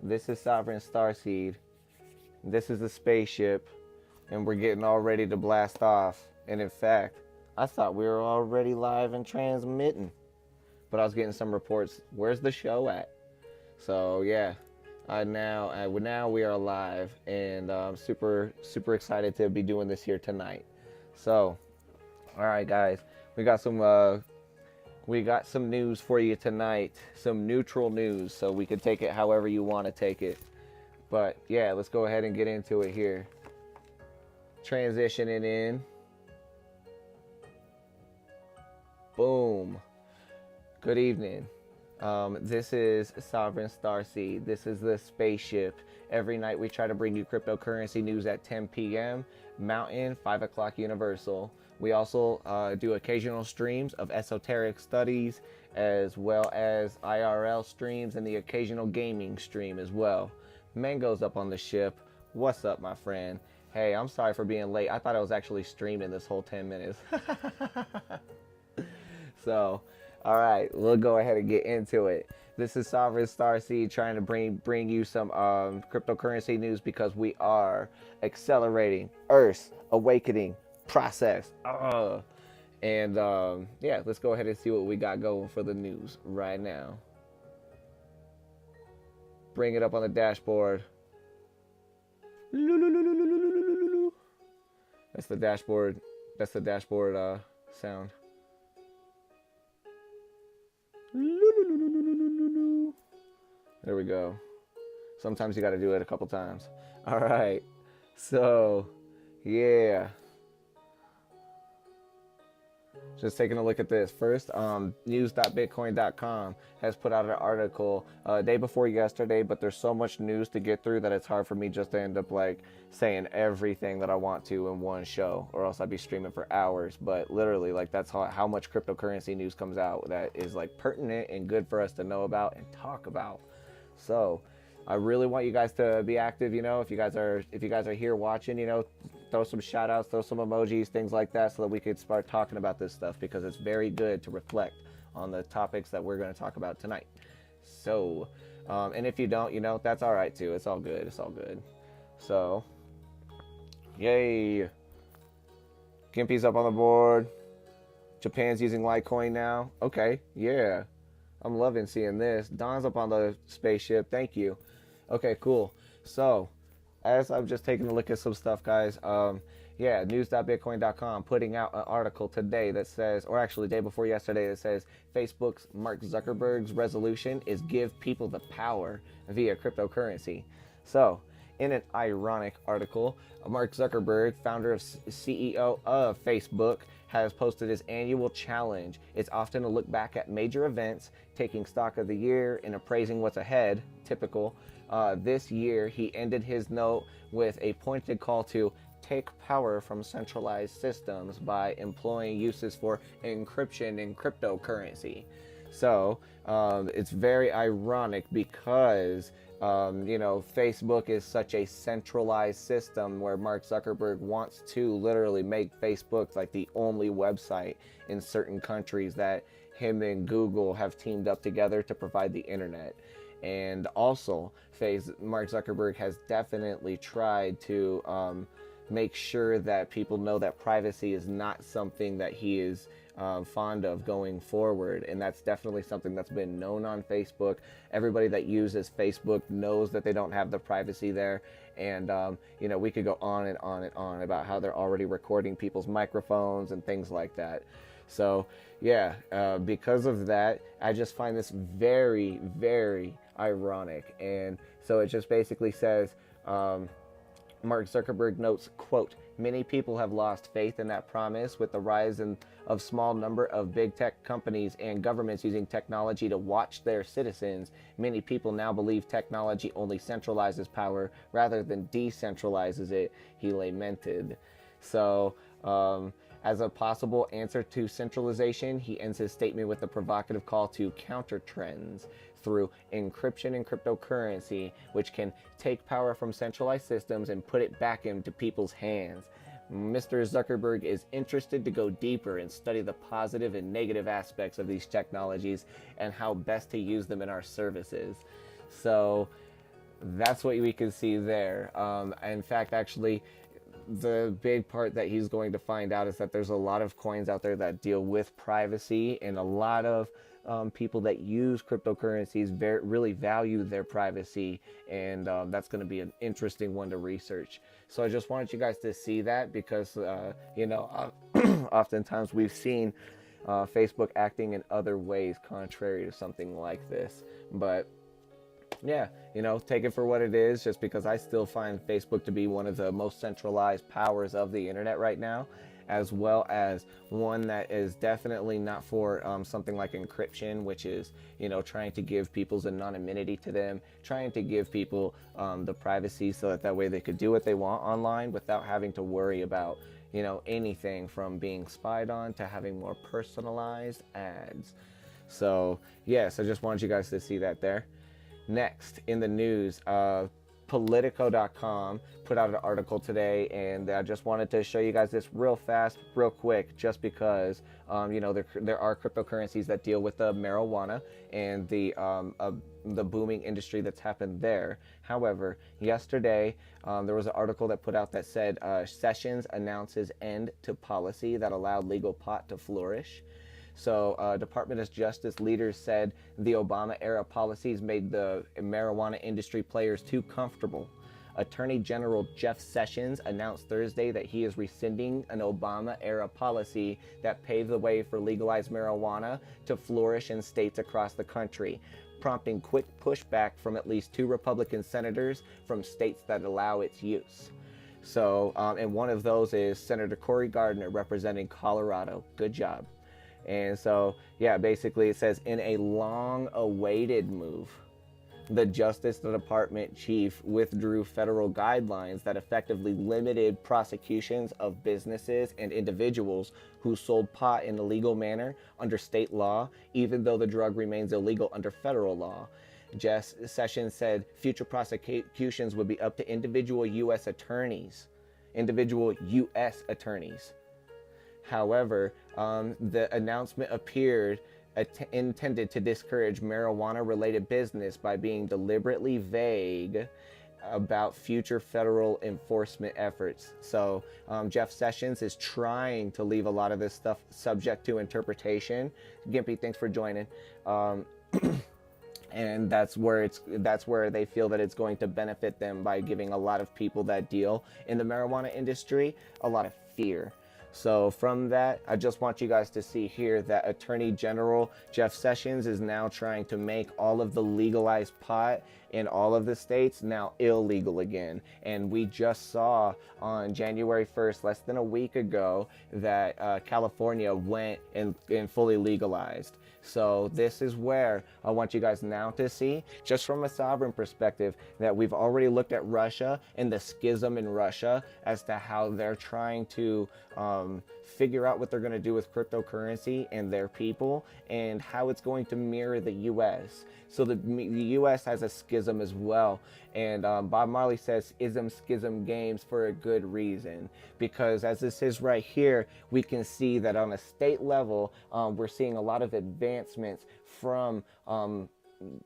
This is Sovereign Starseed. This is the spaceship, and we're getting all ready to blast off. And in fact, I thought we were already live and transmitting, but I was getting some reports. Where's the show at? So yeah, now we are live, and super excited to be doing this here tonight. So, all right, guys, we got some news for you tonight. Some neutral news, so we can take it however you want to take it. But yeah, let's go ahead and get into it here. Transitioning in. Boom. Good evening. This is Sovereign Starseed. This is the spaceship. Every night we try to bring you cryptocurrency news at 10 p.m. Mountain, 5 o'clock Universal. We also do occasional streams of esoteric studies, as well as IRL streams and the occasional gaming stream as well. Mango's up on the ship. What's up, my friend? Hey, I'm sorry for being late. I thought I was actually streaming this whole 10 minutes. So, all right, we'll go ahead and get into it. This is Sovereign Starseed trying to bring you some cryptocurrency news because we are accelerating Earth's awakening process. And yeah, let's go ahead and see what we got going for the news right now. Bring it up on the dashboard. That's the dashboard. That's the dashboard sound. There we go. Sometimes you got to do it a couple times. All right. So, yeah. Just taking a look at this. First, news.bitcoin.com has put out an article day before yesterday, but there's so much news to get through that it's hard for me just to end up like saying everything that I want to in one show, or else I'd be streaming for hours. But literally, like, that's how much cryptocurrency news comes out that is like pertinent and good for us to know about and talk about. So I really want you guys to be active. You know, if you guys are here watching, you know, throw some shout outs, throw some emojis, things like that, so that we could start talking about this stuff, because it's very good to reflect on the topics that we're going to talk about tonight. So, and if you don't, you know, that's all right too. It's all good. It's all good. So, yay. Gimpy's up on the board. Japan's using Litecoin now. Okay, yeah. I'm loving seeing this. Don's up on the spaceship. Thank you. Okay, cool. So, as I'm just taking a look at some stuff, guys, yeah, news.bitcoin.com putting out an article today that says, or actually day before yesterday, that says Facebook's Mark Zuckerberg's resolution is give people the power via cryptocurrency. So, in an ironic article, Mark Zuckerberg, founder of CEO of Facebook, has posted his annual challenge. It's often a look back at major events, taking stock of the year and appraising what's ahead, typical. This year, he ended his note with a pointed call to take power from centralized systems by employing uses for encryption in cryptocurrency. So it's very ironic because you know, Facebook is such a centralized system where Mark Zuckerberg wants to literally make Facebook like the only website in certain countries that him and Google have teamed up together to provide the internet. And also, Mark Zuckerberg has definitely tried to make sure that people know that privacy is not something that he is fond of going forward. And that's definitely something that's been known on Facebook. Everybody that uses Facebook knows that they don't have the privacy there. And, you know, we could go on and on and on about how they're already recording people's microphones and things like that. So, yeah, because of that, I just find this very, very ironic. And so it just basically says, Mark Zuckerberg notes, quote, many people have lost faith in that promise with the rise of small number of big tech companies and governments using technology to watch their citizens. Many people now believe technology only centralizes power rather than decentralizes it, he lamented. So, as a possible answer to centralization, he ends his statement with a provocative call to counter trends through encryption and cryptocurrency, which can take power from centralized systems and put it back into people's hands. Mr. Zuckerberg is interested to go deeper and study the positive and negative aspects of these technologies and how best to use them in our services. So, That's what we can see there. In fact, actually, the big part that he's going to find out is that there's a lot of coins out there that deal with privacy, and a lot of people that use cryptocurrencies really value their privacy, and that's going to be an interesting one to research. So I just wanted you guys to see that because, oftentimes we've seen Facebook acting in other ways contrary to something like this. But yeah, take it for what it is, just because I still find Facebook to be one of the most centralized powers of the internet right now, as well as one that is definitely not for something like encryption, which is, trying to give people's anonymity to them, trying to give people the privacy so that way they could do what they want online without having to worry about, anything from being spied on to having more personalized ads. So, yes, I just wanted you guys to see that there. Next, in the news, Politico.com put out an article today, and I just wanted to show you guys this real fast, real quick, just because, there are cryptocurrencies that deal with the marijuana and the booming industry that's happened there. However, yesterday, there was an article that put out that said Sessions announces end to policy that allowed legal pot to flourish. So Department of Justice leaders said the Obama-era policies made the marijuana industry players too comfortable. Attorney General Jeff Sessions announced Thursday that he is rescinding an Obama-era policy that paved the way for legalized marijuana to flourish in states across the country, prompting quick pushback from at least 2 Republican senators from states that allow its use. So, and one of those is Senator Cory Gardner representing Colorado. Good job. And so, yeah, basically it says, in a long-awaited move, the Justice Department chief withdrew federal guidelines that effectively limited prosecutions of businesses and individuals who sold pot in a legal manner under state law, even though the drug remains illegal under federal law. Jeff Sessions said future prosecutions would be up to individual U.S. attorneys. However, the announcement appeared intended to discourage marijuana-related business by being deliberately vague about future federal enforcement efforts. So Jeff Sessions is trying to leave a lot of this stuff subject to interpretation. Gimpy, thanks for joining. And that's where they feel that it's going to benefit them by giving a lot of people that deal in the marijuana industry a lot of fear. So from that, I just want you guys to see here that Attorney General Jeff Sessions is now trying to make all of the legalized pot in all of the states now illegal again. And we just saw on January 1st, less than a week ago, that California went and fully legalized. So this is where I want you guys now to see, just from a sovereign perspective, that we've already looked at Russia and the schism in Russia as to how they're trying to figure out what they're going to do with cryptocurrency and their people, and how it's going to mirror the U.S. So the U.S. has a schism as well. And Bob Marley says ism, schism games for a good reason. Because as this is right here, we can see that on a state level, we're seeing a lot of advancements from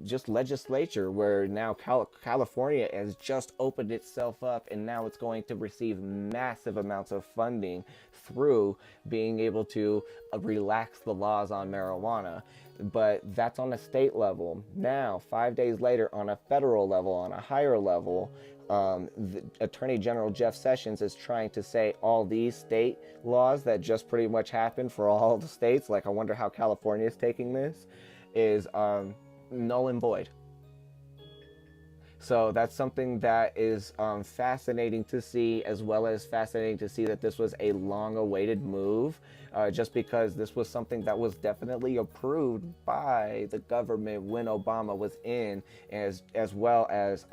just legislature, where now California has just opened itself up, and now it's going to receive massive amounts of funding through being able to relax the laws on marijuana. But that's on a state level. Now, 5 days later, on a federal level, on a higher level, the Attorney General Jeff Sessions is trying to say all these state laws that just pretty much happened for all the states, like I wonder how California is taking this, is null and void. So that's something that is fascinating to see, as well as fascinating to see that this was a long-awaited move, just because this was something that was definitely approved by the government when Obama was in, as well as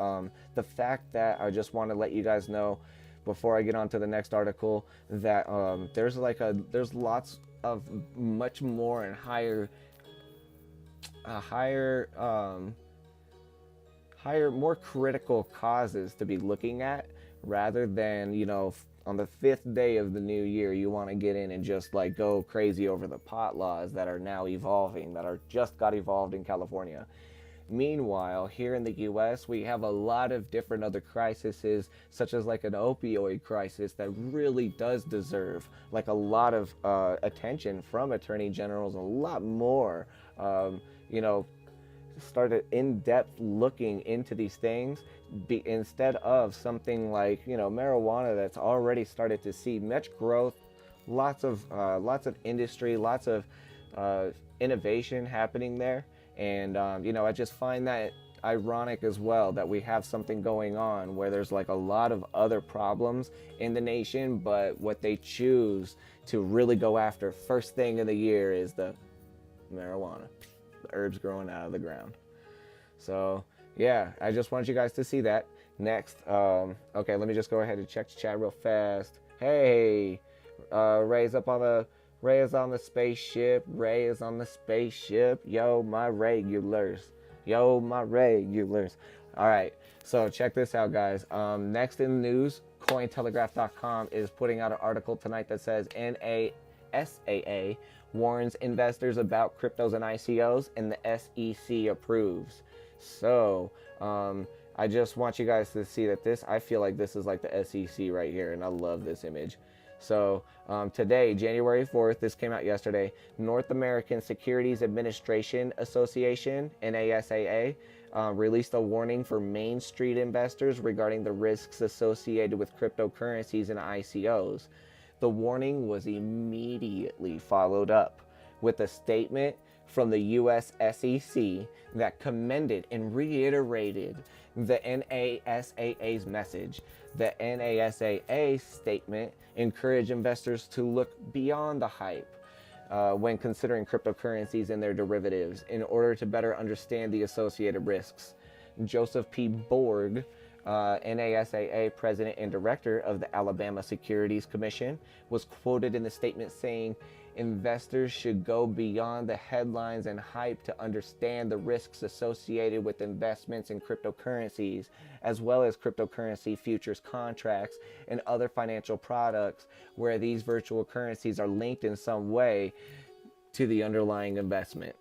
the fact that I just want to let you guys know, before I get on to the next article, that there's lots of much more and higher, more critical causes to be looking at, rather than, on the 5th day of the new year, you want to get in and just like go crazy over the pot laws that are now evolving, that are just got evolved in California. Meanwhile, here in the US, we have a lot of different other crises, such as like an opioid crisis that really does deserve like a lot of attention from attorney generals, a lot more, you know, started in-depth looking into these things, instead of something like, you know, marijuana that's already started to see much growth, lots of industry, lots of innovation happening there. And you know, I just find that ironic as well that we have something going on where there's like a lot of other problems in the nation, but what they choose to really go after first thing in the year is the marijuana, the herbs growing out of the ground. So yeah, I just want you guys to see that. Next, okay, let me just go ahead and check the chat real fast. Hey, Ray's up on the Ray is on the spaceship. Ray is on the spaceship. Yo, my regulars. Yo, my regulars. All right, so check this out, guys. Next in the news, Cointelegraph.com is putting out an article tonight that says NASAA warns investors about cryptos and ICOs, and the SEC approves. So, I just want you guys to see that this, I feel like this is like the SEC right here, and I love this image. So today, January 4th, this came out yesterday, North American Securities Administration Association, NASAA, released a warning for Main Street investors regarding the risks associated with cryptocurrencies and ICOs. The warning was immediately followed up with a statement from the US SEC that commended and reiterated the NASAA's message. The NASAA statement encouraged investors to look beyond the hype when considering cryptocurrencies and their derivatives in order to better understand the associated risks. Joseph P. Borg, NASAA president and director of the Alabama Securities Commission, was quoted in the statement saying, "Investors should go beyond the headlines and hype to understand the risks associated with investments in cryptocurrencies, as well as cryptocurrency futures contracts and other financial products where these virtual currencies are linked in some way to the underlying investment."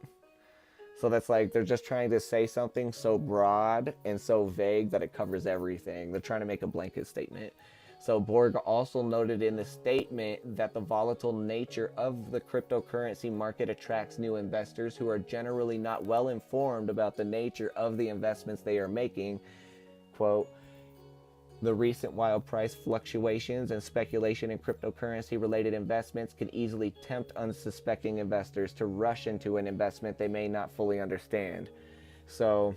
So that's like, they're just trying to say something so broad and so vague that it covers everything. They're trying to make a blanket statement. So Borg also noted in the statement that the volatile nature of the cryptocurrency market attracts new investors who are generally not well informed about the nature of the investments they are making. Quote, "The recent wild price fluctuations and speculation in cryptocurrency related investments can easily tempt unsuspecting investors to rush into an investment they may not fully understand." So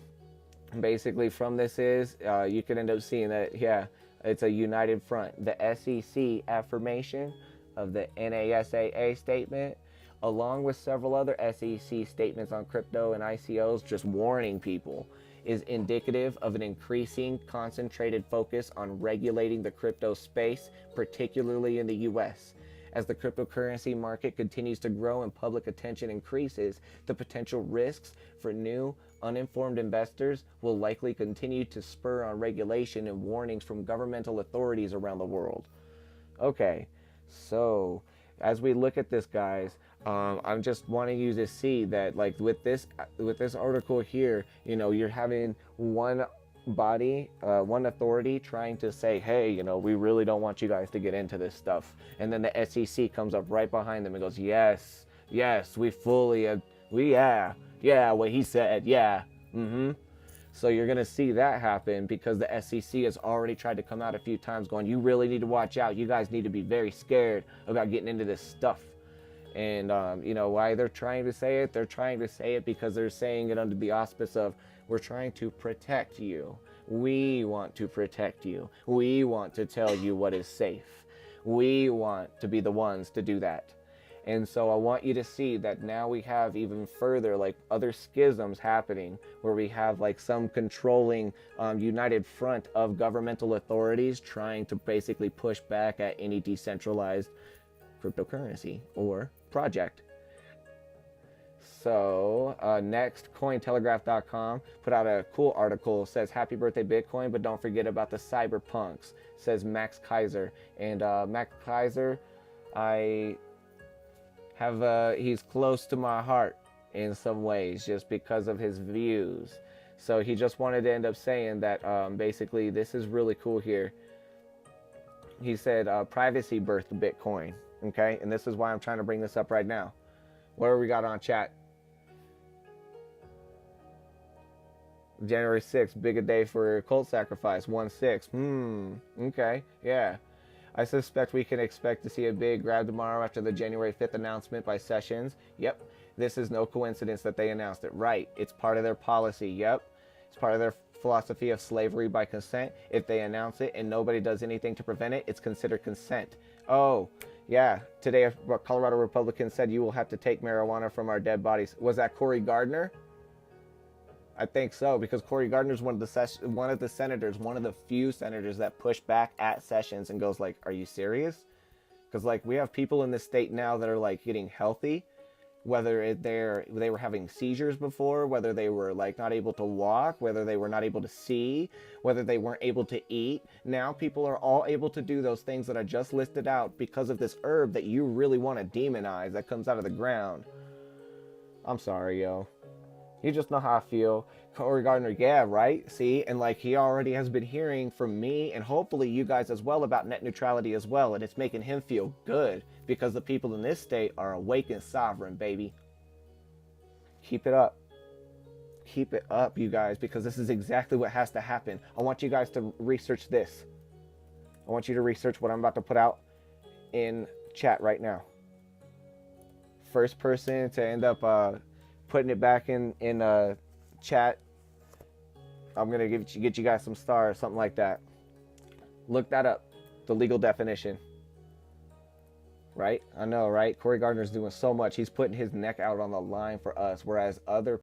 basically from this is, you can end up seeing that, yeah, it's a united front. The SEC affirmation of the NASAA statement, along with several other SEC statements on crypto and ICOs just warning people, is indicative of an increasing concentrated focus on regulating the crypto space, particularly in the US. As the cryptocurrency market continues to grow and public attention increases, the potential risks for new, uninformed investors will likely continue to spur on regulation and warnings from governmental authorities around the world. Okay, so as we look at this, guys, I'm just wanting you to see that, like, with this article here, you know, you're having one body, one authority trying to say, hey, you know, we really don't want you guys to get into this stuff, and then the SEC comes up right behind them and goes, yes, we fully, yeah, what he said, yeah, So you're going to see that happen because the SEC has already tried to come out a few times going, you really need to watch out. You guys need to be very scared about getting into this stuff. And, you know, why they're trying to say it? They're trying to say it because they're saying it under the auspice of, we're trying to protect you. We want to protect you. We want to tell you what is safe. We want to be the ones to do that. And so I want you to see that now we have even further, like, other schisms happening where we have like some controlling united front of governmental authorities trying to basically push back at any decentralized cryptocurrency or project. So next, Cointelegraph.com put out a cool article. It says, "Happy birthday Bitcoin, but don't forget about the cyberpunks," says Max Kaiser. And Max Kaiser, I have he's close to my heart in some ways just because of his views. So he just wanted to end up saying that basically this is really cool here. He said privacy birthed Bitcoin. Okay, and this is why I'm trying to bring this up right now. What do we got on chat? January 6th, big a day for cult sacrifice. 1/6. Okay, yeah. I suspect we can expect to see a big grab tomorrow after the January 5th announcement by Sessions. Yep, this is no coincidence that they announced it. Right, it's part of their policy. Yep, it's part of their philosophy of slavery by consent. If they announce it and nobody does anything to prevent it, it's considered consent. Oh, yeah. Today, a Colorado Republican said you will have to take marijuana from our dead bodies. Was that Cory Gardner? I think so, because Cory Gardner's one of the senators, one of the few senators that push back at Sessions and goes like, "Are you serious?" Because like we have people in this state now that are like getting healthy, whether they were having seizures before, whether they were like not able to walk, whether they were not able to see, whether they weren't able to eat. Now people are all able to do those things that I just listed out because of this herb that you really want to demonize that comes out of the ground. I'm sorry, yo. You just know how I feel. Cory Gardner, yeah, right? See? And like he already has been hearing from me and hopefully you guys as well about net neutrality as well. And it's making him feel good because the people in this state are awake and sovereign, baby. Keep it up. Keep it up, you guys, because this is exactly what has to happen. I want you guys to research this. I want you to research what I'm about to put out in chat right now. First person to end up putting it back in chat, I'm gonna get you guys some stars, something like that. Look that up, the legal definition. Right? I know, right? Cory Gardner's doing so much. He's putting his neck out on the line for us, whereas other